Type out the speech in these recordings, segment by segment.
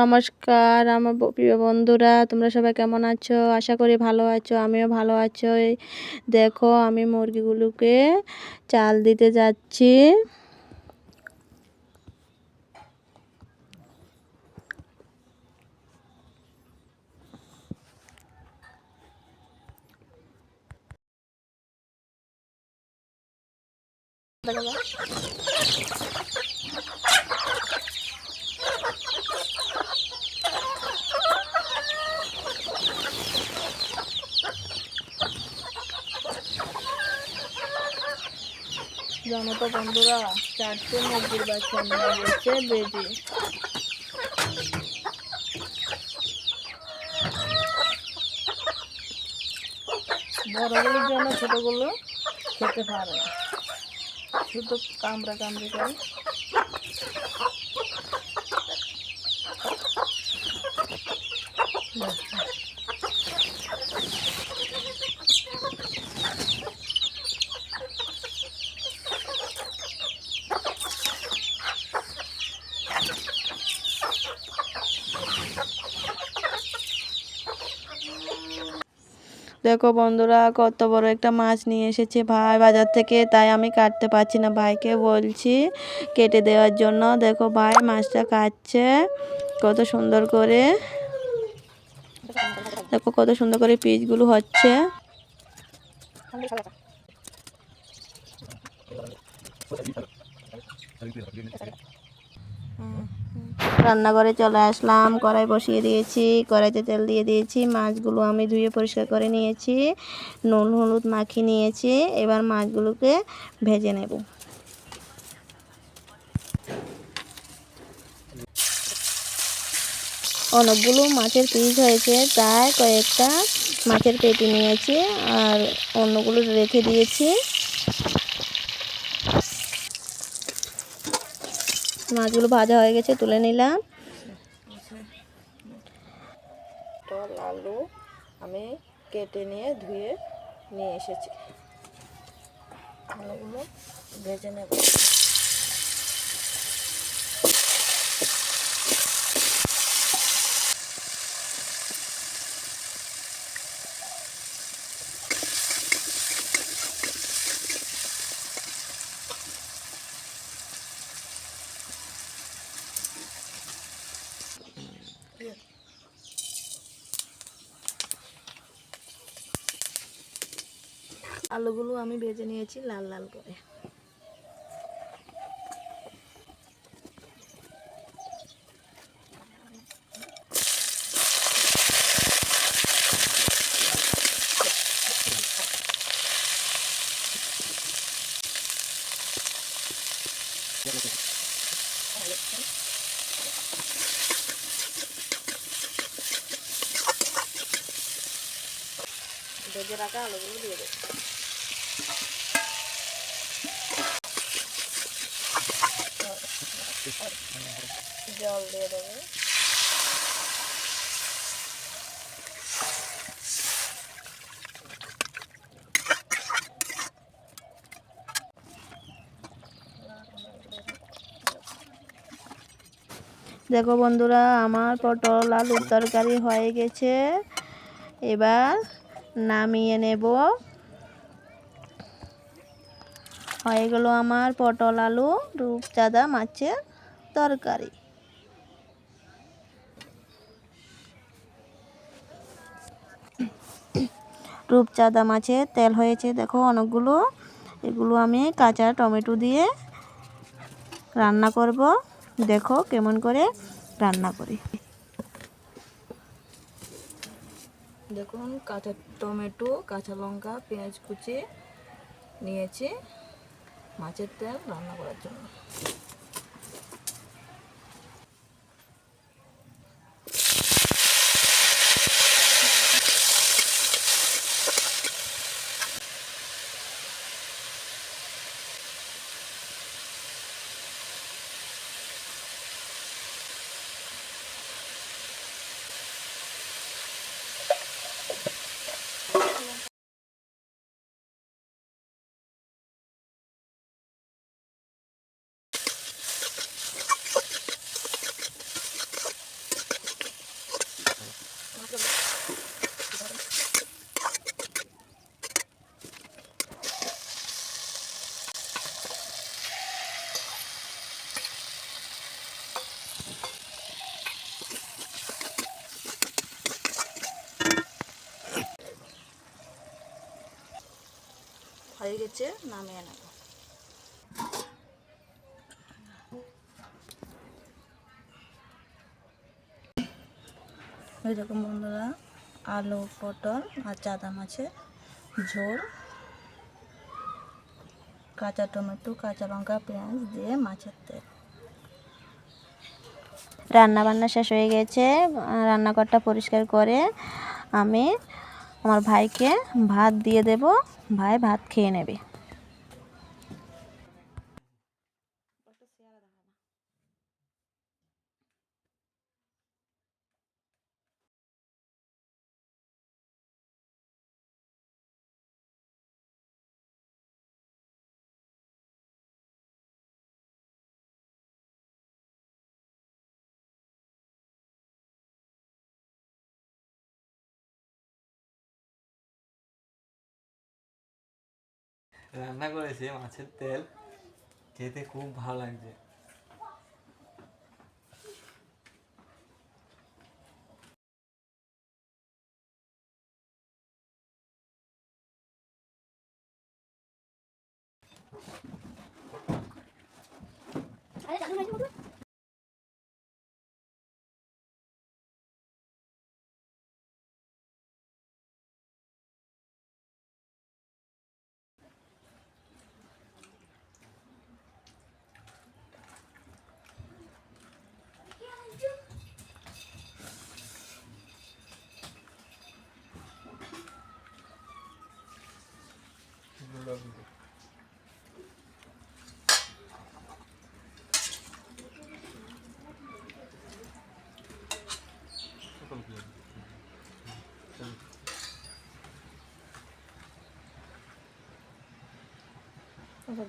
নমস্কার আমার প্রিয় বন্ধুরা, তোমরা সবাই কেমন আছো? আশা করি ভালো আছো, আমিও ভালো আছি। দেখো আমি মুরগিগুলোকে চাল দিতে যাচ্ছি। জানো তো বন্ধুরা, 4টে মুরগির বাচ্চা নিয়ে গেছে বেজি। বড়গুলোর জন্য ছোটগুলো খেতে পারে না, শুধু কামড়া কামড়ি করে। দেখো বন্ধুরা, কত বড় একটা মাছ নিয়ে এসেছে ভাই বাজার থেকে, তাই আমি কাটতে পারছি না। ভাইকে বলছি কেটে দেওয়ার জন্য। দেখো ভাই মাছটা কাটছে কত সুন্দর করে। দেখো কত সুন্দর করে পিসগুলো হচ্ছে। রান্নাঘরে চলে আসলাম, কড়াই বসিয়ে দিয়েছি, কড়াইতে তেল দিয়ে দিয়েছি। মাছগুলো আমি ধুয়ে পরিষ্কার করে নিয়েছি, নুন হলুদ মাখিয়ে নিয়েছি। এবার মাছগুলোকে ভেজে নেব। অনেকগুলো মাছের পিস হয়েছে, তাই কয়েকটা মাছের পেটি নিয়েছি আর অন্যগুলো রেখে দিয়েছি। মাছগুলো ভাজা হয়ে গেছে, তুলে নিলাম। আলু আমি কেটে নিয়ে ধুয়ে নিয়ে এসেছি, আলুগুলো ভেজে নেব। আলুগুলো আমি ভেজে নিয়েছি লাল লাল করে। ভেজে রাখা আলুগুলো দিয়ে দেবো। জল দিয়ে দেবো। দেখো বন্ধুরা, আমার পটল আলুর তরকারি হয়ে গেছে। এবার নামিয়ে নেব। হয়ে গেল আমার পটল আলু রূপচাঁদা মাছের তরকারি। রূপচাঁদা মাছের তেল হয়েছে দেখো অনেকগুলো। এগুলো আমি কাঁচা টমেটো দিয়ে রান্না করব। দেখো কেমন করে রান্না করি। দেখুন কাঁচা টমেটো, কাঁচা লঙ্কা, পেঁয়াজ কুচি নিয়েছি মাছের তেল রান্না করার জন্য। হয়ে গেছে, নামিয়ে নেব। এই রকম বন্ধুরা, আলু, পটল আর চাদা মাছের ঝোল, কাঁচা টমেটো, কাঁচা লঙ্কা, পেঁয়াজ দিয়ে মাছের তেল। রান্না বান্না শেষ হয়ে গেছে। রান্নাঘরটা পরিষ্কার করে আমি আমার ভাইকে ভাত দিয়ে দেব, ভাই ভাত খেয়ে নেবে। রান্না করেছে মাছের তেল, খেতে খুব ভালো লাগছে।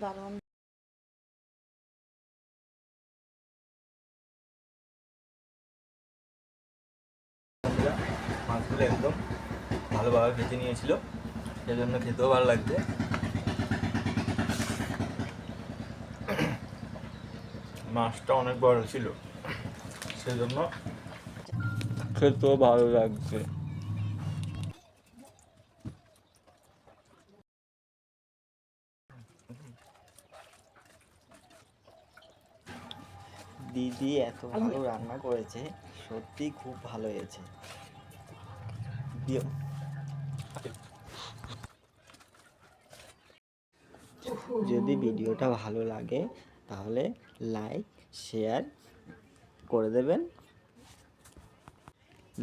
দারুণ। মাছগুলো একদম ভালোভাবে ভেজে নিয়েছিল, সেজন্য খেতেও ভালো লাগছে। মাছটা অনেক বড় ছিল, সেজন্য খেতেও ভালো লাগছে। দিদি এত ভালো রান্না করেছে, সত্যি খুব ভালো হয়েছে। যদি ভিডিওটা ভালো লাগে তাহলে লাইক শেয়ার করে দেবেন।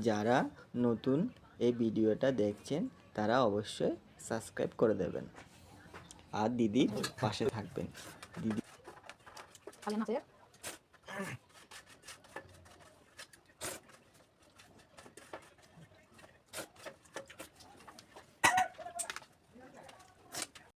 যারা নতুন এই ভিডিওটা দেখছেন তারা অবশ্যই সাবস্ক্রাইব করে দেবেন আর দিদির পাশে থাকবেন। দিদি